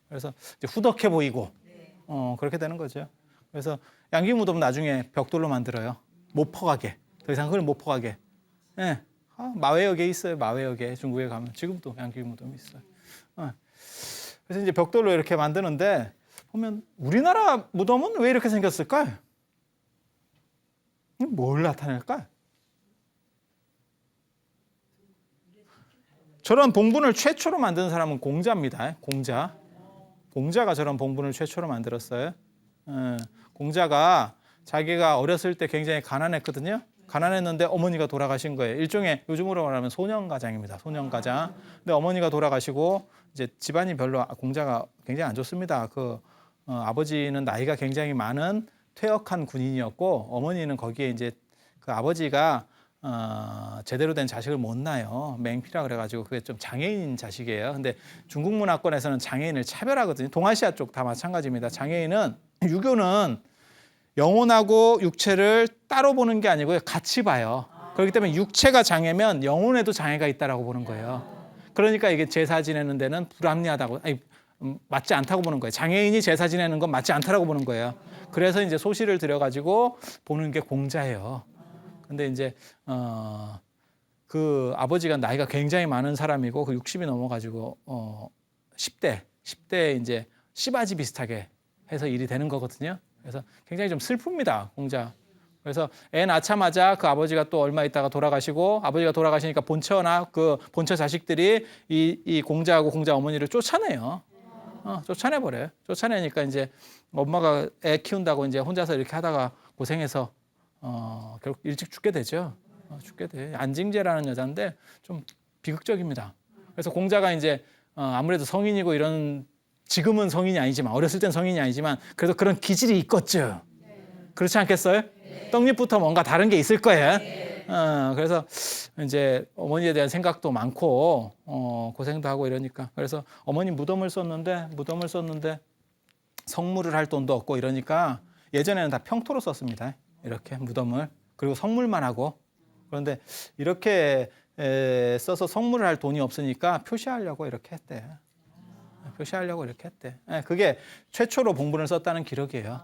그래서 이제 후덕해 보이고 그렇게 되는 거죠. 그래서 양귀비 무덤 나중에 벽돌로 만들어요. 못 퍼가게. 더 이상 흙을 못 퍼가게. 마웨역에 있어요. 마웨역에 중국에 가면 지금도 양귀비 무덤이 있어요. 그래서 이제 벽돌로 이렇게 만드는데 보면 우리나라 무덤은 왜 이렇게 생겼을까요? 뭘 나타낼까요? 저런 봉분을 최초로 만든 사람은 공자입니다. 공자가 저런 봉분을 최초로 만들었어요. 공자가 자기가 어렸을 때 굉장히 가난했거든요. 가난했는데 어머니가 돌아가신 거예요. 일종의 요즘으로 말하면 소년가장입니다. 소년가장. 근데 어머니가 돌아가시고 이제 집안이 별로 공자가 굉장히 안 좋습니다. 아버지는 나이가 굉장히 많은 퇴역한 군인이었고 어머니는 거기에 이제 그 아버지가 제대로 된 자식을 못 낳아요. 맹피라 그래가지고 그게 좀 장애인 자식이에요. 근데 중국 문화권에서는 장애인을 차별하거든요. 동아시아 쪽 다 마찬가지입니다. 장애인은 유교는 영혼하고 육체를 따로 보는 게 아니고요. 같이 봐요. 그렇기 때문에 육체가 장애면 영혼에도 장애가 있다라고 보는 거예요. 그러니까 이게 제사 지내는 데는 불합리하다고, 맞지 않다고 보는 거예요. 장애인이 제사 지내는 건 맞지 않다라고 보는 거예요. 그래서 이제 소시를 들여가지고 보는 게 공자예요. 근데 이제 그 아버지가 나이가 굉장히 많은 사람이고 그 60이 넘어가지고 10대 이제 씨바지 비슷하게 해서 일이 되는 거거든요. 그래서 굉장히 좀 슬픕니다, 공자. 그래서 애 낳자마자 그 아버지가 또 얼마 있다가 돌아가시고 아버지가 돌아가시니까 본처나 그 본처 자식들이 이 공자하고 공자 어머니를 쫓아내요. 쫓아내버려요. 쫓아내니까 이제 엄마가 애 키운다고 이제 혼자서 이렇게 하다가 고생해서 결국 일찍 죽게 되죠. 죽게 돼. 안징제라는 여자인데 좀 비극적입니다. 그래서 공자가 이제 아무래도 성인이고 이런 지금은 성인이 아니지만 어렸을 땐 성인이 아니지만 그래도 그런 기질이 있겠죠. 그렇지 않겠어요? 떡잎부터 뭔가 다른 게 있을 거예요. 그래서 이제 어머니에 대한 생각도 많고 고생도 하고 이러니까 그래서 어머니 무덤을 썼는데 성물을 할 돈도 없고 이러니까 예전에는 다 평토로 썼습니다. 이렇게 무덤을. 그리고 성물만 하고. 그런데 이렇게 써서 성물을 할 돈이 없으니까 표시하려고 이렇게 했대. 그게 최초로 봉분을 썼다는 기록이에요.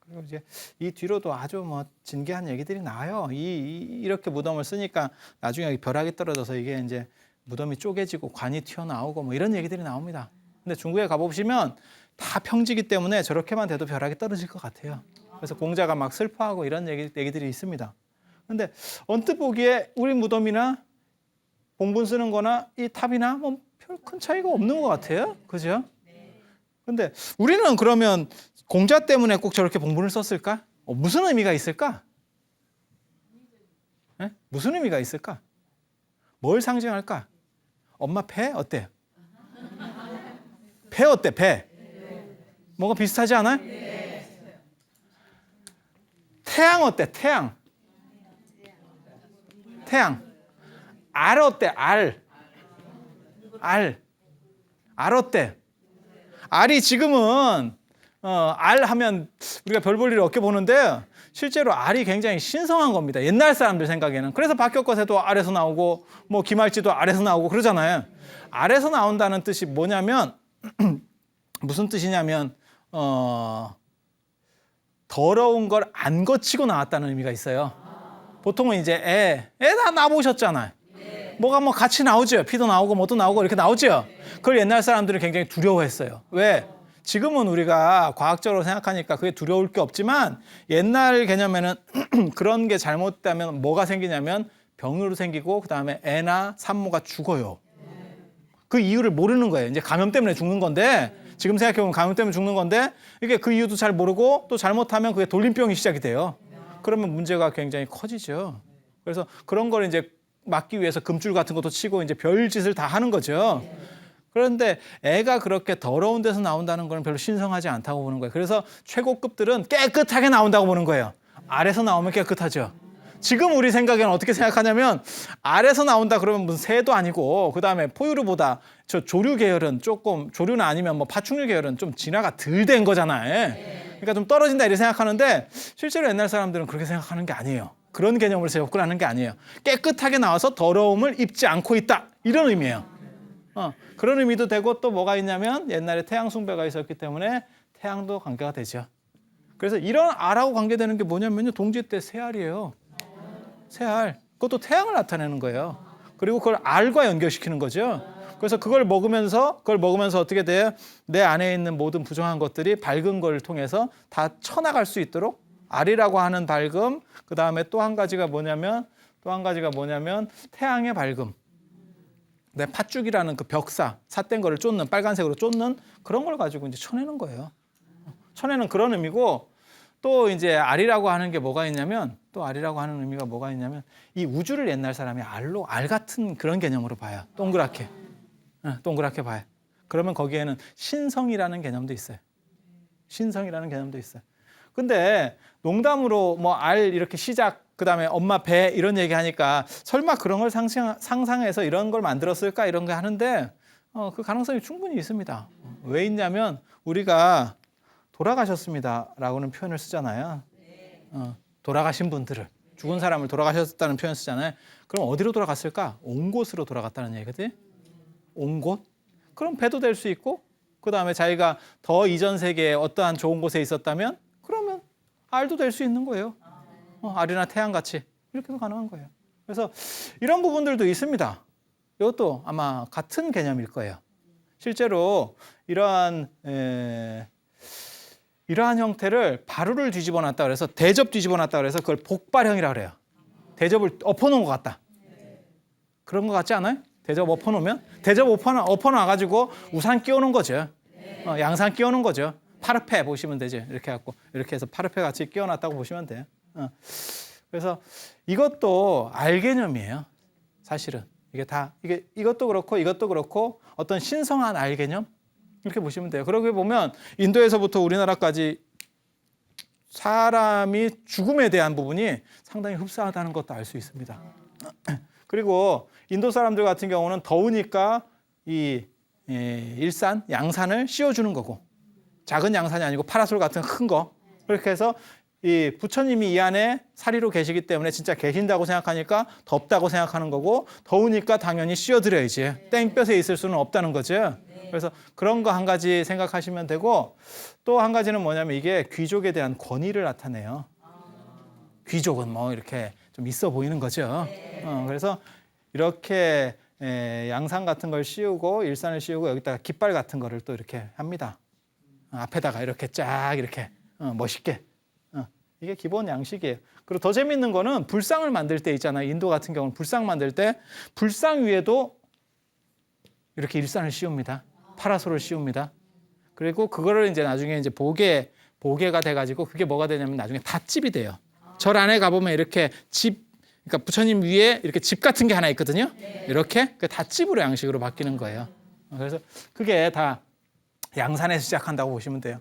그리고 이제 이 뒤로도 아주 뭐 진귀한 얘기들이 나와요. 이렇게 무덤을 쓰니까 나중에 벼락이 떨어져서 이게 이제 무덤이 쪼개지고 관이 튀어나오고 뭐 이런 얘기들이 나옵니다. 근데 중국에 가보시면 다 평지기 때문에 저렇게만 돼도 벼락이 떨어질 것 같아요. 그래서 공자가 막 슬퍼하고 이런 얘기들이 있습니다. 근데 언뜻 보기에 우리 무덤이나 봉분 쓰는 거나 이 탑이나 뭐 별 큰 차이가 없는 것 같아요. 그죠? 근데 우리는 그러면 공자 때문에 꼭 저렇게 봉분을 썼을까? 무슨 의미가 있을까? 네? 무슨 의미가 있을까? 뭘 상징할까? 엄마 배 어때? 배 어때? 배. 뭔가 비슷하지 않아요? 태양 어때? 태양. 알 어때? 알 어때? 알이 지금은 알 하면 우리가 별 볼 일 없게 보는데 실제로 알이 굉장히 신성한 겁니다. 옛날 사람들 생각에는. 그래서 박혁거새도 알에서 나오고 뭐 기말지도 알에서 나오고 그러잖아요. 알에서 나온다는 뜻이 뭐냐면 무슨 뜻이냐면 더러운 걸 안 거치고 나왔다는 의미가 있어요. 보통은 이제 애 다 낳아보셨잖아요. 뭐가 뭐 같이 나오죠. 피도 나오고 뭐도 나오고 이렇게 나오죠. 그걸 옛날 사람들은 굉장히 두려워했어요. 왜? 지금은 우리가 과학적으로 생각하니까 그게 두려울 게 없지만 옛날 개념에는 그런 게 잘못되면 뭐가 생기냐면 병으로 생기고 그다음에 애나 산모가 죽어요. 그 이유를 모르는 거예요. 이제 감염 때문에 죽는 건데 지금 생각해보면 감염 때문에 죽는 건데 이게 그 이유도 잘 모르고 또 잘못하면 그게 돌림병이 시작이 돼요. 그러면 문제가 굉장히 커지죠. 그래서 그런 걸 이제 막기 위해서 금줄 같은 것도 치고 이제 별짓을 다 하는 거죠. 그런데 애가 그렇게 더러운 데서 나온다는 건 별로 신성하지 않다고 보는 거예요. 그래서 최고급들은 깨끗하게 나온다고 보는 거예요. 알에서 나오면 깨끗하죠. 지금 우리 생각에는 어떻게 생각하냐면 알에서 나온다 그러면 무슨 새도 아니고 그다음에 포유류보다 저 조류 계열은 조금 조류는 아니면 뭐 파충류 계열은 좀 진화가 덜 된 거잖아요. 그러니까 좀 떨어진다 이렇게 생각하는데 실제로 옛날 사람들은 그렇게 생각하는 게 아니에요. 그런 개념으로 접근하는 게 아니에요. 깨끗하게 나와서 더러움을 입지 않고 있다 이런 의미예요. 그런 의미도 되고 또 뭐가 있냐면 옛날에 태양 숭배가 있었기 때문에 태양도 관계가 되죠. 그래서 이런 알하고 관계되는 게 뭐냐면요. 동지 때 새알이에요. 새알. 그것도 태양을 나타내는 거예요. 그리고 그걸 알과 연결시키는 거죠. 그래서 그걸 먹으면서 어떻게 돼요? 내 안에 있는 모든 부정한 것들이 밝은 걸 통해서 다 쳐나갈 수 있도록 알이라고 하는 밝음, 그 다음에 또 한 가지가 뭐냐면 태양의 밝음. 내 팥죽이라는 그 벽사, 삿된 거를 쫓는 빨간색으로 쫓는 그런 걸 가지고 이제 쳐내는 거예요. 쳐내는 그런 의미고 또 이제 알이라고 하는 게 뭐가 있냐면 알이라고 하는 의미가 뭐가 있냐면 이 우주를 옛날 사람이 알 같은 그런 개념으로 봐요. 동그랗게 봐요. 그러면 거기에는 신성이라는 개념도 있어요. 신성이라는 개념도 있어요. 근데 농담으로 뭐 알 이렇게 시작 그다음에 엄마 배 이런 얘기 하니까 설마 그런 걸 상상해서 이런 걸 만들었을까 이런 거 하는데 그 가능성이 충분히 있습니다. 왜 있냐면 우리가 돌아가셨습니다라고는 표현을 쓰잖아요. 돌아가신 분들을 죽은 사람을 돌아가셨다는 표현 쓰잖아요. 그럼 어디로 돌아갔을까? 온 곳으로 돌아갔다는 얘기거든. 온 곳? 그럼 배도 될 수 있고 그 다음에 자기가 더 이전 세계에 어떠한 좋은 곳에 있었다면 그러면 알도 될 수 있는 거예요. 알이나 태양같이 이렇게도 가능한 거예요. 그래서 이런 부분들도 있습니다. 이것도 아마 같은 개념일 거예요. 실제로 이러한 형태를 바루를 뒤집어 놨다 그래서 대접 뒤집어 놨다 그래서 그걸 복발형이라고 그래요. 대접을 엎어놓은 것 같다. 그런 것 같지 않아요? 대접 엎어놓으면? 대접 엎어놔가지고 우산 끼워놓은 거죠. 양산 끼워놓은 거죠. 파르페 보시면 되죠. 이렇게 해갖고 이렇게 해서 파르페 같이 끼워놨다고 보시면 돼요. 그래서 이것도 알 개념이에요. 사실은 이것도 그렇고 어떤 신성한 알 개념 이렇게 보시면 돼요. 그러게 보면 인도에서부터 우리나라까지 사람이 죽음에 대한 부분이 상당히 흡사하다는 것도 알 수 있습니다. 그리고 인도 사람들 같은 경우는 더우니까 이 일산, 양산을 씌워주는 거고 작은 양산이 아니고 파라솔 같은 큰 거 그렇게 해서 이 부처님이 이 안에 사리로 계시기 때문에 진짜 계신다고 생각하니까 덥다고 생각하는 거고 더우니까 당연히 씌워드려야지 땡볕에 있을 수는 없다는 거죠. 그래서 그런 거 한 가지 생각하시면 되고 또 한 가지는 뭐냐면 이게 귀족에 대한 권위를 나타내요. 귀족은 뭐 이렇게 좀 있어 보이는 거죠. 그래서 이렇게 양산 같은 걸 씌우고 일산을 씌우고 여기다가 깃발 같은 거를 또 이렇게 합니다. 앞에다가 이렇게 쫙 이렇게 멋있게 이게 기본 양식이에요. 그리고 더 재밌는 거는 불상을 만들 때 있잖아요. 인도 같은 경우는 불상 만들 때 불상 위에도 이렇게 일산을 씌웁니다. 파라솔을 씌웁니다. 그리고 그거를 이제 나중에 이제 보게가 돼가지고 그게 뭐가 되냐면 나중에 닷집이 돼요. 절 안에 가보면 이렇게 그러니까 부처님 위에 이렇게 집 같은 게 하나 있거든요. 이렇게 그 닷집으로 양식으로 바뀌는 거예요. 그래서 그게 다 양산에서 시작한다고 보시면 돼요.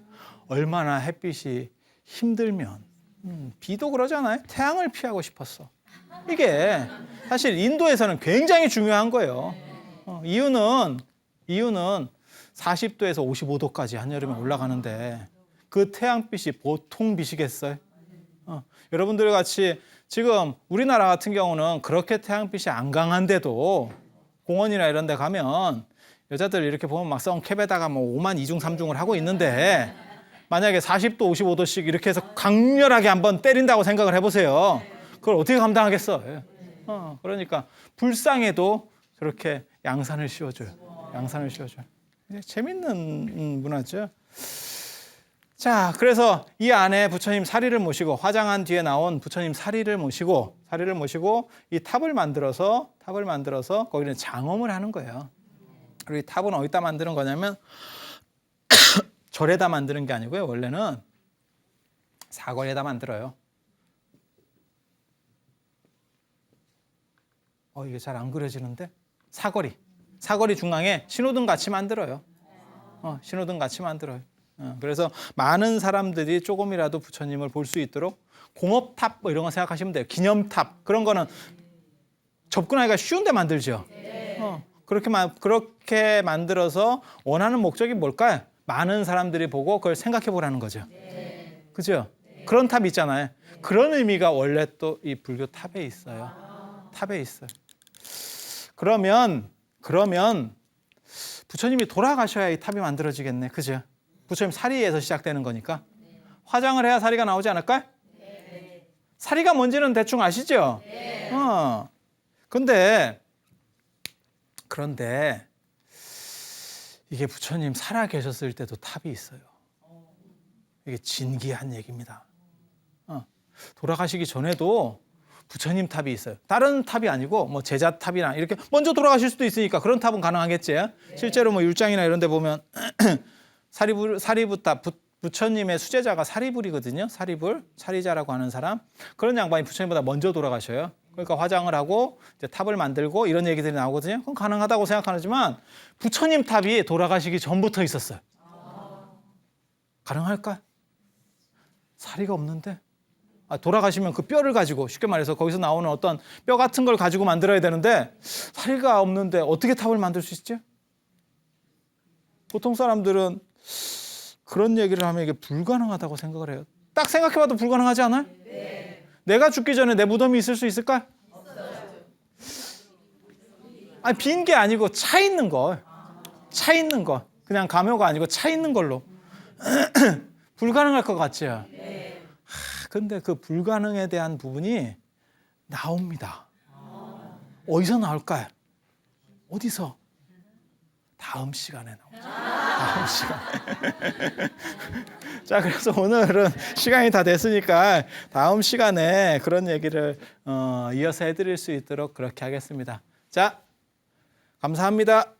얼마나 햇빛이 힘들면 비도 그러잖아요. 태양을 피하고 싶었어. 이게 사실 인도에서는 굉장히 중요한 거예요. 이유는 40도에서 55도까지 한여름에 올라가는데 그 태양빛이 보통 빛이겠어요? 여러분들 같이 지금 우리나라 같은 경우는 그렇게 태양빛이 안 강한데도 공원이나 이런 데 가면 여자들 이렇게 보면 막 선캡에다가 뭐 5만 2중 3중을 하고 있는데 만약에 40도 55도씩 이렇게 해서 강렬하게 한번 때린다고 생각을 해보세요. 그걸 어떻게 감당하겠어? 그러니까 불상에도 저렇게 양산을 씌워줘요. 재밌는 문화죠. 자, 그래서 이 안에 부처님 사리를 모시고 화장한 뒤에 나온 부처님 사리를 모시고 이 탑을 만들어서 거기는 장엄을 하는 거예요. 그리고 이 탑은 어디다 만드는 거냐면 절에다 만드는 게 아니고요. 원래는 사거리에다 만들어요. 이게 잘 안 그려지는데 사거리 사거리 중앙에 신호등 같이 만들어요. 신호등 같이 만들어요. 그래서 많은 사람들이 조금이라도 부처님을 볼 수 있도록 공업탑 뭐 이런 거 생각하시면 돼요. 기념탑 그런 거는 접근하기가 쉬운데 만들죠. 그렇게 만들어서 원하는 목적이 뭘까요? 많은 사람들이 보고 그걸 생각해 보라는 거죠. 그죠? 그런 탑 있잖아요. 그런 의미가 원래 또 이 불교 탑에 있어요. 탑에 있어요. 그러면 부처님이 돌아가셔야 이 탑이 만들어지겠네. 그죠? 부처님 사리에서 시작되는 거니까. 화장을 해야 사리가 나오지 않을까요? 사리가 뭔지는 대충 아시죠? 그런데 이게 부처님 살아 계셨을 때도 탑이 있어요. 이게 진기한 얘기입니다. 돌아가시기 전에도 부처님 탑이 있어요. 다른 탑이 아니고 뭐 제자 탑이나 이렇게 먼저 돌아가실 수도 있으니까 그런 탑은 가능하겠지. 실제로 뭐 율장이나 이런 데 보면 사리부 탑, 부처님의 수제자가 사리불이거든요. 사리자라고 하는 사람. 그런 양반이 부처님보다 먼저 돌아가셔요. 그러니까 화장을 하고 이제 탑을 만들고 이런 얘기들이 나오거든요. 그건 가능하다고 생각하지만 부처님 탑이 돌아가시기 전부터 있었어요. 가능할까? 사리가 없는데? 돌아가시면 그 뼈를 가지고 쉽게 말해서 거기서 나오는 어떤 뼈 같은 걸 가지고 만들어야 되는데 사리가 없는데 어떻게 탑을 만들 수 있죠? 보통 사람들은 그런 얘기를 하면 이게 불가능하다고 생각을 해요. 딱 생각해봐도 불가능하지 않아요? 네. 내가 죽기 전에 내 무덤이 있을 수 있을까? 빈 게 아니고 차 있는 거. 그냥 가묘가 아니고 차 있는 걸로. 불가능할 것 같죠? 근데 그 불가능에 대한 부분이 나옵니다. 어디서 나올까요? 어디서? 다음 시간에 나오죠. 다음 시간에. 자, 그래서 오늘은 시간이 다 됐으니까 다음 시간에 그런 얘기를 이어서 해드릴 수 있도록 그렇게 하겠습니다. 자, 감사합니다.